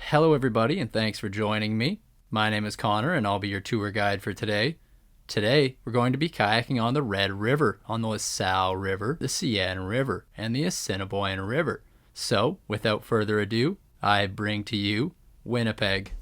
Hello everybody and thanks for joining me. My name is Connor and I'll be your tour guide for today. Today we're going to be kayaking on the Red River, on the Salle River, the Seine River, and the Assiniboine River. So, without further ado, I bring to you Winnipeg.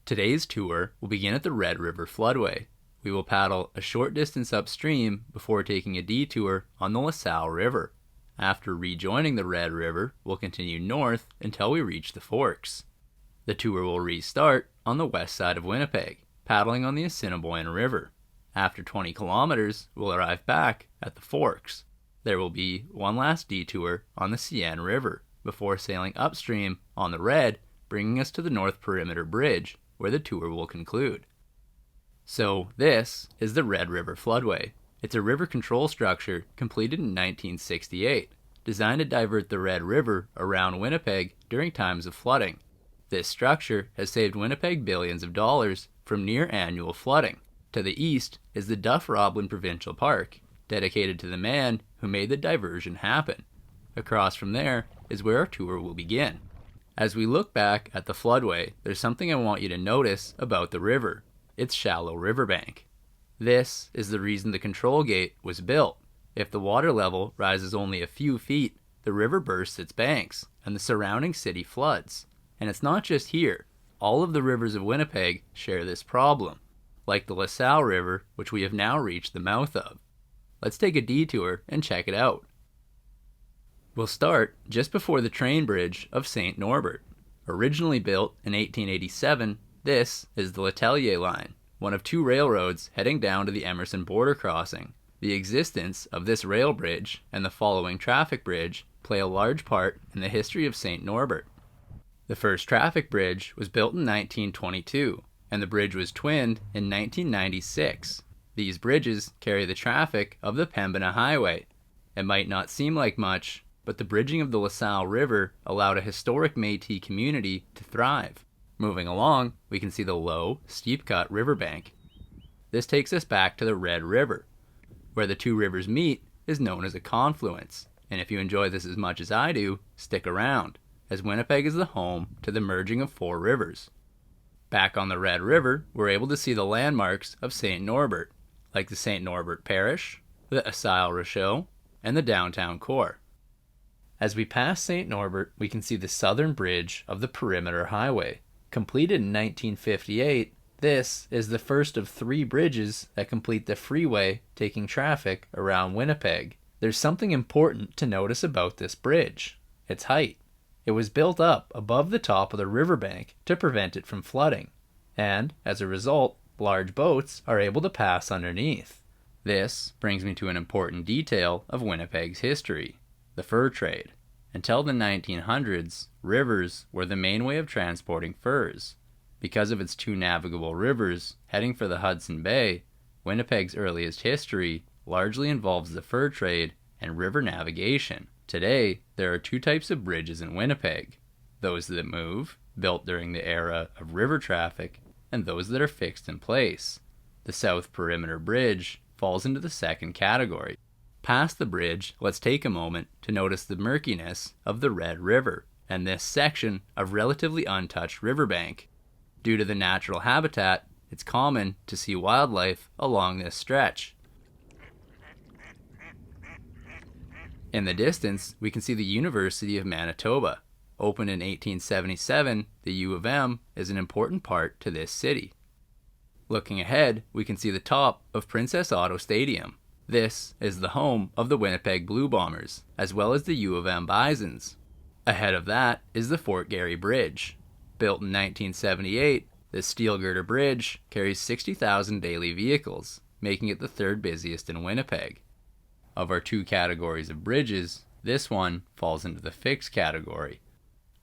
Today's tour will begin at the Red River floodway. We will paddle a short distance upstream before taking a detour on the Salle River. After rejoining the Red River, we'll continue north until we reach the Forks. The tour will restart on the west side of Winnipeg, paddling on the Assiniboine River. After 20 kilometers, we'll arrive back at the Forks. There will be one last detour on the Seine River before sailing upstream on the Red, bringing us to the North Perimeter Bridge, where the tour will conclude. So this is the Red River floodway. It's a river control structure completed in 1968, designed to divert the Red River around Winnipeg during times of flooding. This structure has saved Winnipeg billions of dollars from near annual flooding. To the east is the Duff Roblin Provincial Park, dedicated to the man who made the diversion happen. Across from there is where our tour will begin. As we look back at the floodway, there's something I want you to notice about the river. Its shallow riverbank. This is the reason the control gate was built. If the water level rises only a few feet, the river bursts its banks, and the surrounding city floods. And it's not just here. All of the rivers of Winnipeg share this problem, like the Salle River, which we have now reached the mouth of. Let's take a detour and check it out. We'll start just before the train bridge of St. Norbert. Originally built in 1887, this is the L'Atelier line, one of two railroads heading down to the Emerson border crossing. The existence of this rail bridge and the following traffic bridge play a large part in the history of St. Norbert. The first traffic bridge was built in 1922, and the bridge was twinned in 1996. These bridges carry the traffic of the Pembina Highway. It might not seem like much, but the bridging of the Salle River allowed a historic Métis community to thrive. Moving along, we can see the low, steep-cut riverbank. This takes us back to the Red River. Where the two rivers meet is known as a confluence, and if you enjoy this as much as I do, stick around, as Winnipeg is the home to the merging of four rivers. Back on the Red River, we're able to see the landmarks of St. Norbert, like the St. Norbert Parish, the Asile Rochelle, and the downtown core. As we pass St. Norbert, we can see the southern bridge of the Perimeter Highway. Completed in 1958, this is the first of three bridges that complete the freeway taking traffic around Winnipeg. There's something important to notice about this bridge: its height. It was built up above the top of the riverbank to prevent it from flooding, and as a result, large boats are able to pass underneath. This brings me to an important detail of Winnipeg's history: the fur trade. Until the 1900s, rivers were the main way of transporting furs. Because of its two navigable rivers heading for the Hudson Bay, Winnipeg's earliest history largely involves the fur trade and river navigation. Today, there are two types of bridges in Winnipeg: those that move, built during the era of river traffic, and those that are fixed in place. The South Perimeter Bridge falls into the second category. Past the bridge, let's take a moment to notice the murkiness of the Red River and this section of relatively untouched riverbank. Due to the natural habitat, it's common to see wildlife along this stretch. In the distance, we can see the University of Manitoba. Opened in 1877, the U of M is an important part to this city. Looking ahead, we can see the top of Princess Auto Stadium. This is the home of the Winnipeg Blue Bombers, as well as the U of M Bisons. Ahead of that is the Fort Garry Bridge. Built in 1978, this steel girder bridge carries 60,000 daily vehicles, making it the third busiest in Winnipeg. Of our two categories of bridges, this one falls into the fixed category.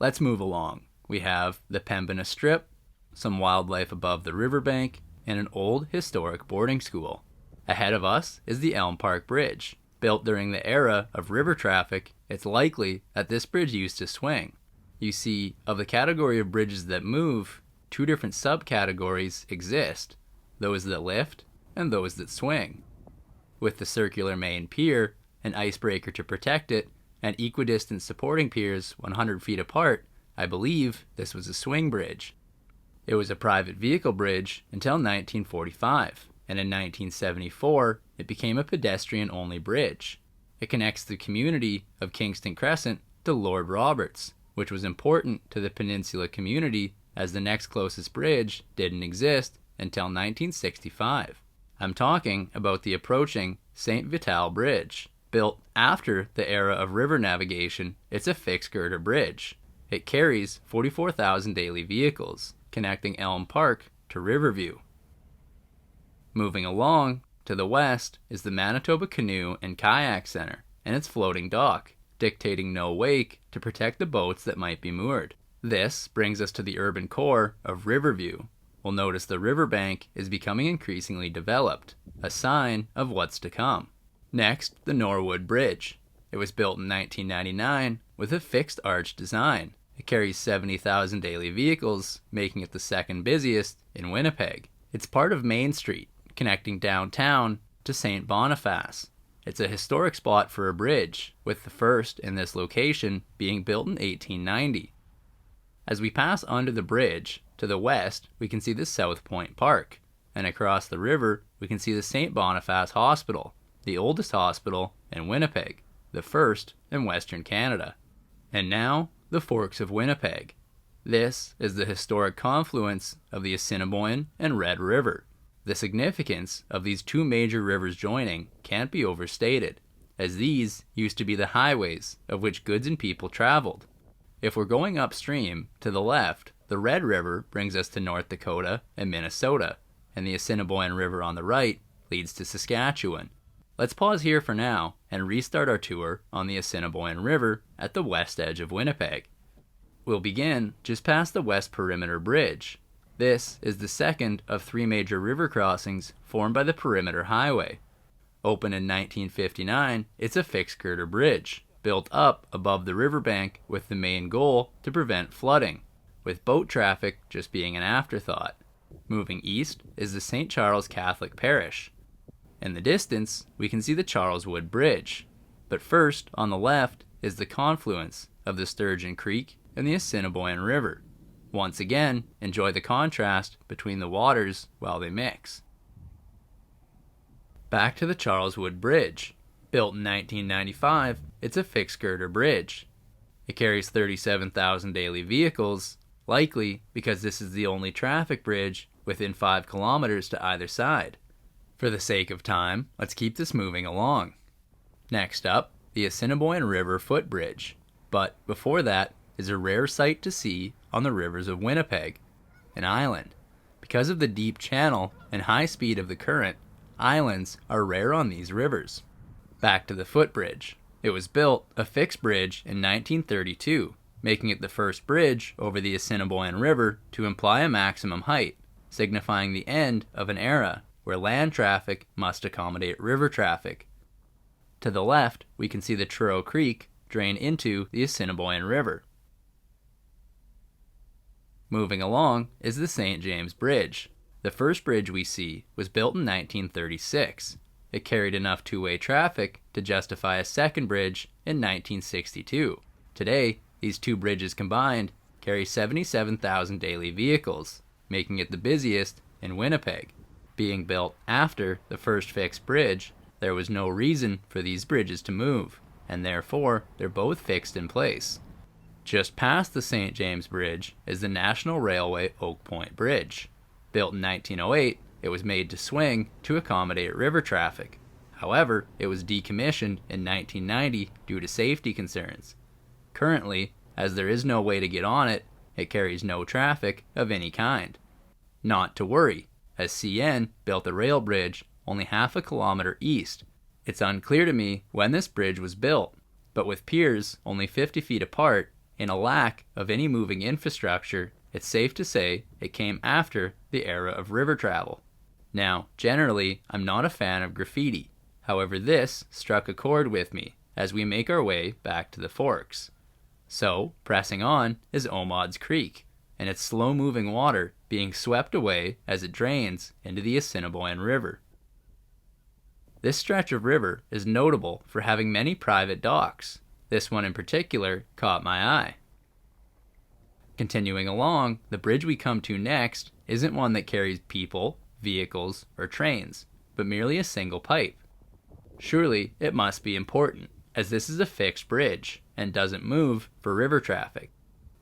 Let's move along. We have the Pembina Strip, some wildlife above the riverbank, and an old historic boarding school. Ahead of us is the Elm Park Bridge. Built during the era of river traffic, it's likely that this bridge used to swing. You see, of the category of bridges that move, two different subcategories exist: those that lift and those that swing. with the circular main pier, an icebreaker to protect it, and equidistant supporting piers 100 feet apart, I believe this was a swing bridge. It was a private vehicle bridge until 1945, and in 1974 it became a pedestrian-only bridge. It connects the community of Kingston Crescent to Lord Roberts, which was important to the peninsula community as the next closest bridge didn't exist until 1965. I'm talking about the approaching St. Vital Bridge. Built after the era of river navigation, it's a fixed girder bridge. It carries 44,000 daily vehicles, connecting Elm Park to Riverview. Moving along, to the west is the Manitoba Canoe and Kayak Center and its floating dock, dictating no wake to protect the boats that might be moored. This brings us to the urban core of Riverview. We'll notice the riverbank is becoming increasingly developed, a sign of what's to come. Next, the Norwood Bridge. It was built in 1999 with a fixed arch design. It carries 70,000 daily vehicles, making it the second busiest in Winnipeg. It's part of Main Street, connecting downtown to St. Boniface. It's a historic spot for a bridge, with the first in this location being built in 1890. As we pass under the bridge, to the west we can see the South Point Park, and across the river we can see the St. Boniface Hospital, the oldest hospital in Winnipeg, the first in Western Canada. And now, the Forks of Winnipeg. This is the historic confluence of the Assiniboine and Red River. The significance of these two major rivers joining can't be overstated, as these used to be the highways of which goods and people traveled. If we're going upstream, to the left, the Red River brings us to North Dakota and Minnesota, and the Assiniboine River on the right leads to Saskatchewan. Let's pause here for now and restart our tour on the Assiniboine River at the west edge of Winnipeg. We'll begin just past the West Perimeter Bridge. This is the second of three major river crossings formed by the Perimeter Highway. Opened in 1959, it's a fixed girder bridge, built up above the riverbank with the main goal to prevent flooding, with boat traffic just being an afterthought. Moving east is the St. Charles Catholic Parish. In the distance, we can see the Charleswood Bridge. But first, on the left, is the confluence of the Sturgeon Creek and the Assiniboine River. Once again, enjoy the contrast between the waters while they mix. Back to the Charleswood Bridge. Built in 1995, it's a fixed girder bridge. It carries 37,000 daily vehicles, likely because this is the only traffic bridge within 5 kilometers to either side. For the sake of time, let's keep this moving along. Next up, the Assiniboine River Footbridge. But before that is a rare sight to see on the rivers of Winnipeg, an island. Because of the deep channel and high speed of the current, islands are rare on these rivers. Back to the footbridge. It was built a fixed bridge in 1932, making it the first bridge over the Assiniboine River to imply a maximum height, signifying the end of an era where land traffic must accommodate river traffic. To the left, we can see the Truro Creek drain into the Assiniboine River. Moving along is the St. James Bridge. The first bridge we see was built in 1936. It carried enough two-way traffic to justify a second bridge in 1962. Today, these two bridges combined carry 77,000 daily vehicles, making it the busiest in Winnipeg. Being built after the first fixed bridge, there was no reason for these bridges to move, and therefore they're both fixed in place. Just past the St. James Bridge is the National Railway Oak Point Bridge. Built in 1908, it was made to swing to accommodate river traffic. However, it was decommissioned in 1990 due to safety concerns. Currently, as there is no way to get on it, it carries no traffic of any kind. Not to worry, as CN built a rail bridge only half a kilometer east. It's unclear to me when this bridge was built, but with piers only 50 feet apart, in a lack of any moving infrastructure, it's safe to say it came after the era of river travel. Now, generally, I'm not a fan of graffiti. However, this struck a chord with me as we make our way back to the Forks. So, pressing on is Omaud's Creek, and its slow-moving water being swept away as it drains into the Assiniboine River. This stretch of river is notable for having many private docks. This one in particular caught my eye. Continuing along, the bridge we come to next isn't one that carries people, vehicles, or trains, but merely a single pipe. Surely it must be important, as this is a fixed bridge and doesn't move for river traffic.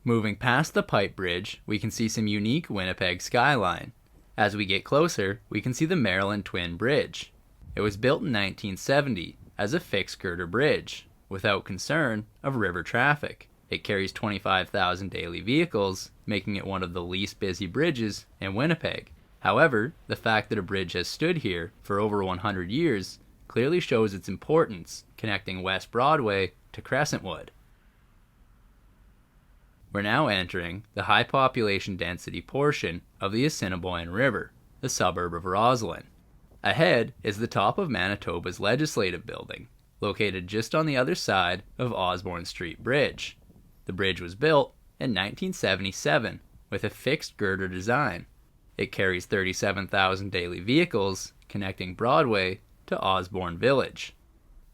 Moving past the pipe bridge, we can see some unique Winnipeg skyline. As we get closer, we can see the Maryland Twin Bridge. It was built in 1970 as a fixed girder bridge, without concern of river traffic. It carries 25,000 daily vehicles, making it one of the least busy bridges in Winnipeg. However, the fact that a bridge has stood here for over 100 years clearly shows its importance, connecting West Broadway to Crescentwood. We're now entering the high population density portion of the Assiniboine River, the suburb of Roslyn. Ahead is the top of Manitoba's Legislative Building, located just on the other side of Osborne Street Bridge. The bridge was built in 1977 with a fixed girder design. It carries 37,000 daily vehicles connecting Broadway to Osborne Village.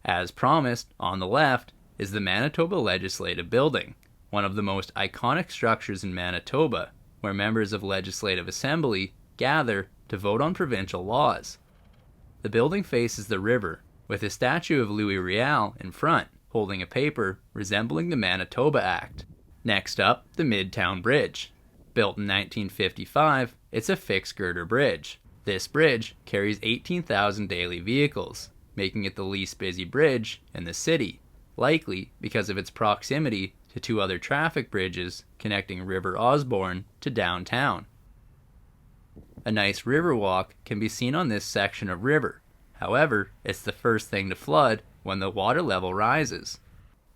As promised, on the left is the Manitoba Legislative Building, one of the most iconic structures in Manitoba, where members of Legislative Assembly gather to vote on provincial laws. The building faces the river, with a statue of Louis Riel in front, holding a paper resembling the Manitoba Act. Next up, the Midtown Bridge. Built in 1955, it's a fixed girder bridge. This bridge carries 18,000 daily vehicles, making it the least busy bridge in the city, likely because of its proximity to two other traffic bridges connecting River Osborne to downtown. A nice river walk can be seen on this section of river. However, it's the first thing to flood when the water level rises.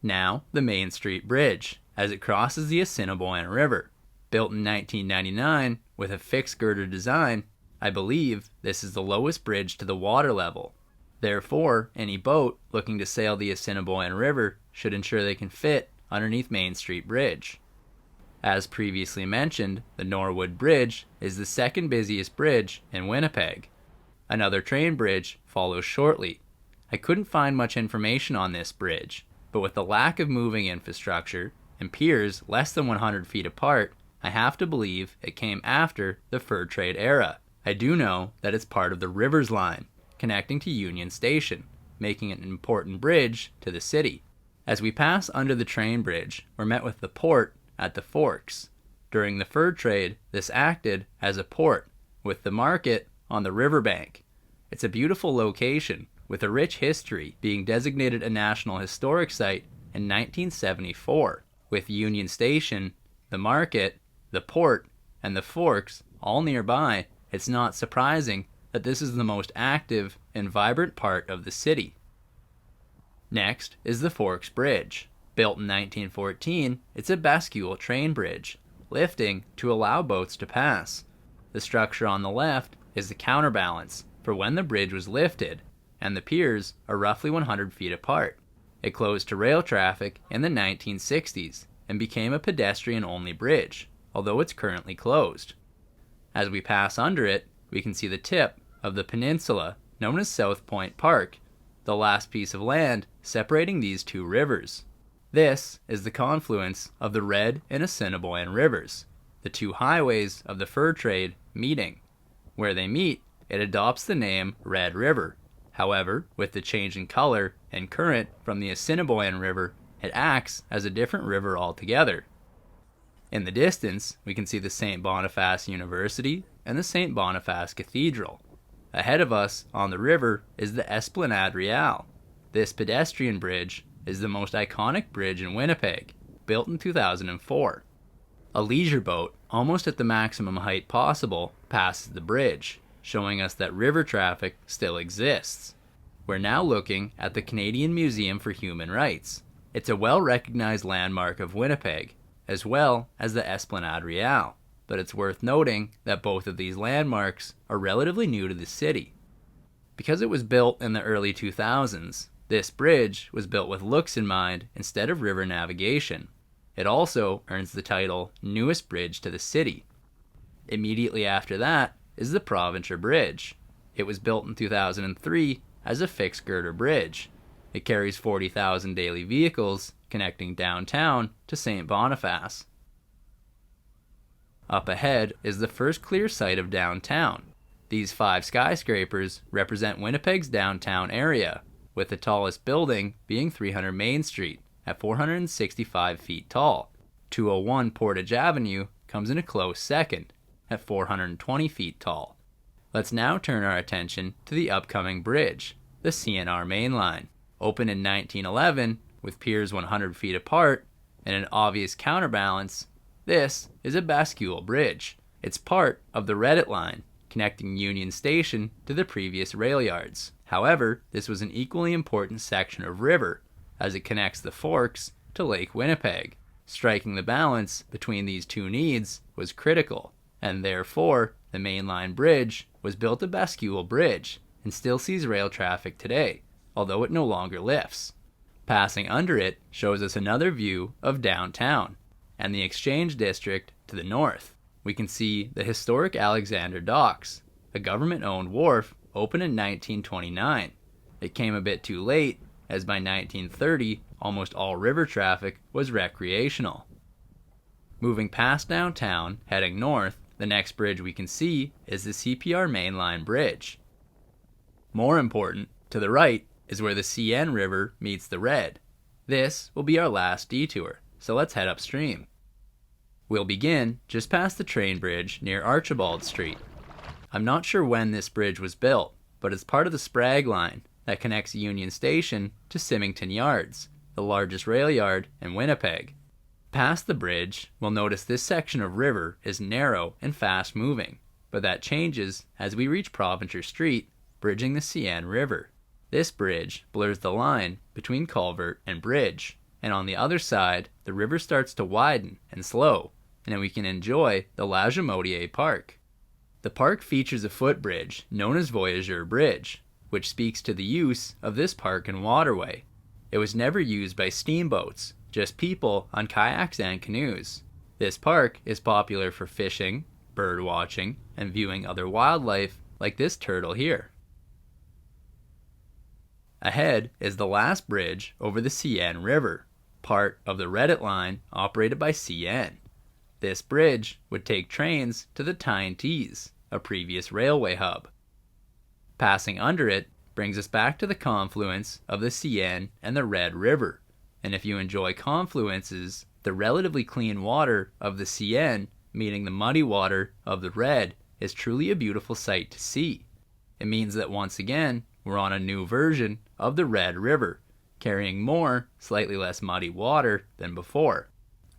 Now, the Main Street Bridge, as it crosses the Assiniboine River. Built in 1999 with a fixed girder design, I believe this is the lowest bridge to the water level. Therefore, any boat looking to sail the Assiniboine River should ensure they can fit underneath Main Street Bridge. As previously mentioned, the Norwood Bridge is the second busiest bridge in Winnipeg. Another train bridge follows shortly. I couldn't find much information on this bridge, but with the lack of moving infrastructure and piers less than 100 feet apart, I have to believe it came after the fur trade era. I do know that it's part of the Rivers Line, connecting to Union Station, making it an important bridge to the city. As we pass under the train bridge, we're met with the port at the Forks. During the fur trade, this acted as a port, with the market on the riverbank. It's a beautiful location, with a rich history, being designated a National Historic Site in 1974, with Union Station, the market, the port, and the Forks all nearby. It's not surprising that this is the most active and vibrant part of the city. Next is the Forks Bridge. Built in 1914, it's a bascule train bridge, lifting to allow boats to pass. The structure on the left is the counterbalance for when the bridge was lifted, and the piers are roughly 100 feet apart. It closed to rail traffic in the 1960s and became a pedestrian-only bridge, although it's currently closed. As we pass under it, we can see the tip of the peninsula known as South Point Park, the last piece of land separating these two rivers. This is the confluence of the Red and Assiniboine rivers, the two highways of the fur trade meeting. Where they meet, it adopts the name Red River. However, with the change in color and current from the Assiniboine River, it acts as a different river altogether. In the distance, we can see the St. Boniface University and the St. Boniface Cathedral. Ahead of us on the river is the Esplanade Real. This pedestrian bridge is the most iconic bridge in Winnipeg, built in 2004. A leisure boat, almost at the maximum height possible, passes the bridge, showing us that river traffic still exists. We're now looking at the Canadian Museum for Human Rights. It's a well-recognized landmark of Winnipeg, as well as the Esplanade Real, but it's worth noting that both of these landmarks are relatively new to the city. Because it was built in the early 2000s, this bridge was built with looks in mind instead of river navigation. It also earns the title Newest Bridge to the City. Immediately after that is the Provencher Bridge. It was built in 2003 as a fixed girder bridge. It carries 40,000 daily vehicles connecting downtown to St. Boniface. Up ahead is the first clear sight of downtown. These 5 skyscrapers represent Winnipeg's downtown area, with the tallest building being 300 Main Street at 465 feet tall. 201 Portage Avenue comes in a close second at 420 feet tall. Let's now turn our attention to the upcoming bridge, the CNR Main Line. Opened in 1911 with piers 100 feet apart and an obvious counterbalance, this is a bascule bridge. It's part of the Reddit line, connecting Union Station to the previous rail yards. However, this was an equally important section of river, as it connects the Forks to Lake Winnipeg. Striking the balance between these two needs was critical, and therefore the mainline bridge was built a bascule bridge and still sees rail traffic today, although it no longer lifts. Passing under it shows us another view of downtown and the Exchange District to the north. We can see the historic Alexander Docks, a government-owned wharf opened in 1929. It came a bit too late, as by 1930 almost all river traffic was recreational. Moving past downtown, heading north, the next bridge we can see is the CPR Mainline Bridge. More important, to the right is where the Seine River meets the Red. This will be our last detour, so let's head upstream. We'll begin just past the train bridge near Archibald Street. I'm not sure when this bridge was built, but it's part of the Sprague Line that connects Union Station to Symington Yards, the largest rail yard in Winnipeg. Past the bridge, we'll notice this section of river is narrow and fast moving, but that changes as we reach Provencher Street, bridging the Seine River. This bridge blurs the line between culvert and bridge, and on the other side, the river starts to widen and slow, and we can enjoy the La Jamodier Park. The park features a footbridge known as Voyageur Bridge, which speaks to the use of this park and waterway. It was never used by steamboats, just people on kayaks and canoes. This park is popular for fishing, bird watching, and viewing other wildlife like this turtle here. Ahead is the last bridge over the Seine River, part of the Reddit line operated by CN. This bridge would take trains to the Tyne-Tees, a previous railway hub. Passing under it brings us back to the confluence of the Seine and the Red River, and if you enjoy confluences, the relatively clean water of the Seine meeting the muddy water of the Red is truly a beautiful sight to see. It means that once again, we're on a new version of the Red River, carrying more, slightly less muddy water than before.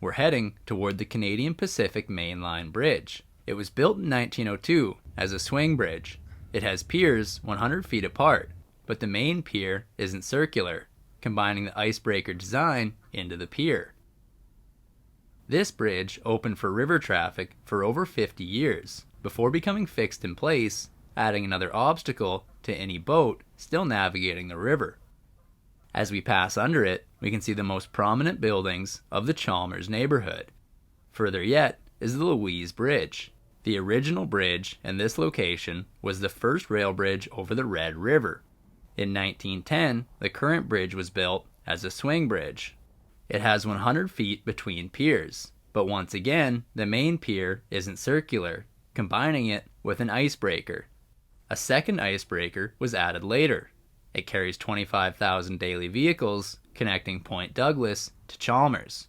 We're heading toward the Canadian Pacific Main Line Bridge. It was built in 1902 as a swing bridge. It has piers 100 feet apart, but the main pier isn't circular, combining the icebreaker design into the pier. This bridge opened for river traffic for over 50 years, before becoming fixed in place, adding another obstacle to any boat still navigating the river. As we pass under it, we can see the most prominent buildings of the Chalmers neighborhood. Further yet is the Louise Bridge. The original bridge in this location was the first rail bridge over the Red River. In 1910, the current bridge was built as a swing bridge. It has 100 feet between piers, but once again, the main pier isn't circular, combining it with an icebreaker. A second icebreaker was added later. It carries 25,000 daily vehicles connecting Point Douglas to Chalmers.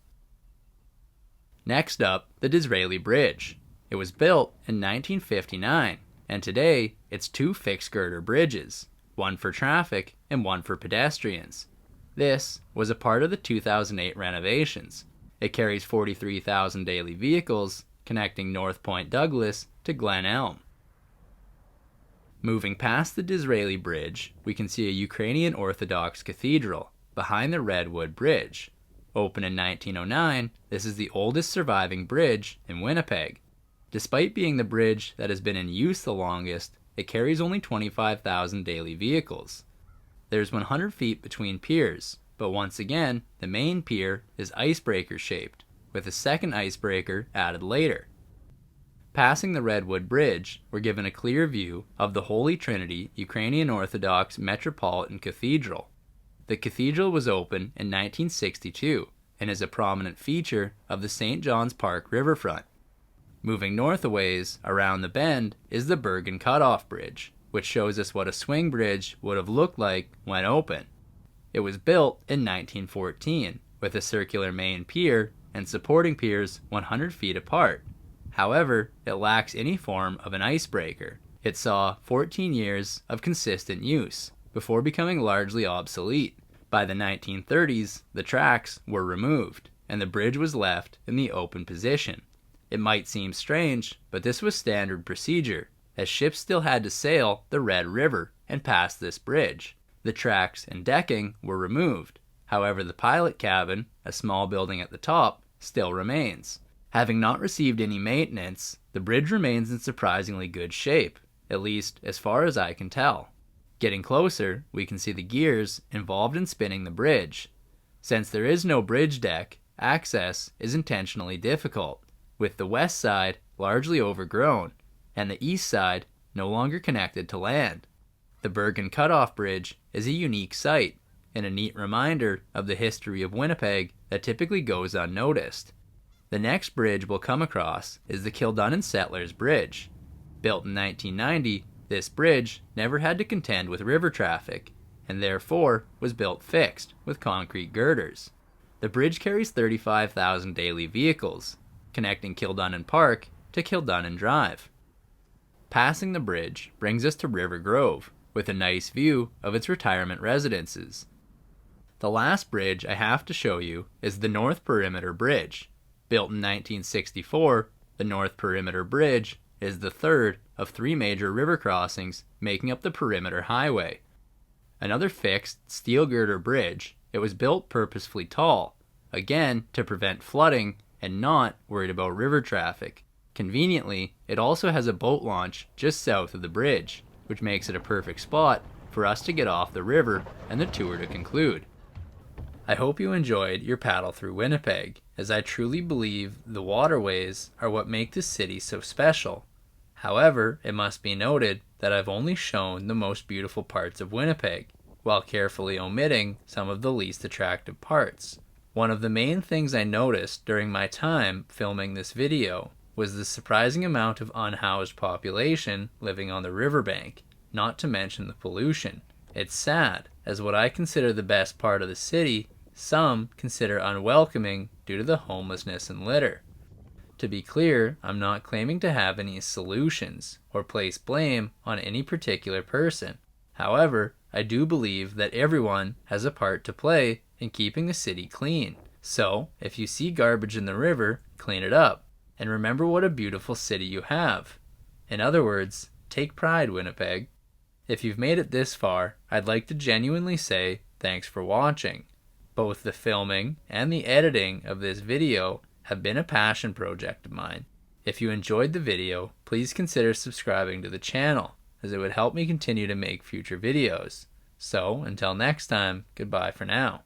Next up, the Disraeli Bridge. It was built in 1959, and today it's 2 fixed girder bridges, one for traffic and one for pedestrians. This was a part of the 2008 renovations. It carries 43,000 daily vehicles connecting North Point Douglas to Glen Elm. Moving past the Disraeli Bridge, we can see a Ukrainian Orthodox cathedral behind the Redwood Bridge. Opened in 1909, this is the oldest surviving bridge in Winnipeg. Despite being the bridge that has been in use the longest, it carries only 25,000 daily vehicles. There's 100 feet between piers, but once again, the main pier is icebreaker shaped, with a second icebreaker added later. Passing the Redwood Bridge, we're given a clear view of the Holy Trinity Ukrainian Orthodox Metropolitan Cathedral. The cathedral was opened in 1962 and is a prominent feature of the St. John's Park riverfront. Moving north a ways, around the bend, is the Bergen Cutoff Bridge, which shows us what a swing bridge would have looked like when open. It was built in 1914 with a circular main pier and supporting piers 100 feet apart. However, it lacks any form of an icebreaker. It saw 14 years of consistent use before becoming largely obsolete. By the 1930s, the tracks were removed and the bridge was left in the open position. It might seem strange, but this was standard procedure, as ships still had to sail the Red River and pass this bridge. The tracks and decking were removed. However, the pilot cabin, a small building at the top, still remains. Having not received any maintenance, the bridge remains in surprisingly good shape, at least as far as I can tell. Getting closer, we can see the gears involved in spinning the bridge. Since there is no bridge deck, access is intentionally difficult, with the west side largely overgrown and the east side no longer connected to land. The Bergen Cutoff Bridge is a unique sight and a neat reminder of the history of Winnipeg that typically goes unnoticed. The next bridge we'll come across is the Kildonan Settlers Bridge. Built in 1990, this bridge never had to contend with river traffic and therefore was built fixed with concrete girders. The bridge carries 35,000 daily vehicles, connecting Kildonan Park to Kildonan Drive. Passing the bridge brings us to River Grove, with a nice view of its retirement residences. The last bridge I have to show you is the North Perimeter Bridge. Built in 1964, the North Perimeter Bridge is the third of three major river crossings making up the Perimeter Highway. Another fixed steel girder bridge, it was built purposefully tall, again to prevent flooding and not worried about river traffic. Conveniently, it also has a boat launch just south of the bridge, which makes it a perfect spot for us to get off the river and the tour to conclude. I hope you enjoyed your paddle through Winnipeg, as I truly believe the waterways are what make this city so special. However, it must be noted that I've only shown the most beautiful parts of Winnipeg, while carefully omitting some of the least attractive parts. One of the main things I noticed during my time filming this video was the surprising amount of unhoused population living on the riverbank, not to mention the pollution. It's sad, as what I consider the best part of the city, some consider unwelcoming due to the homelessness and litter. To be clear, I'm not claiming to have any solutions or place blame on any particular person. However, I do believe that everyone has a part to play in keeping the city clean. So, if you see garbage in the river, clean it up. And remember what a beautiful city you have. In other words, take pride, Winnipeg. If you've made it this far, I'd like to genuinely say thanks for watching. Both the filming and the editing of this video have been a passion project of mine. If you enjoyed the video, please consider subscribing to the channel, as it would help me continue to make future videos. So, until next time, goodbye for now.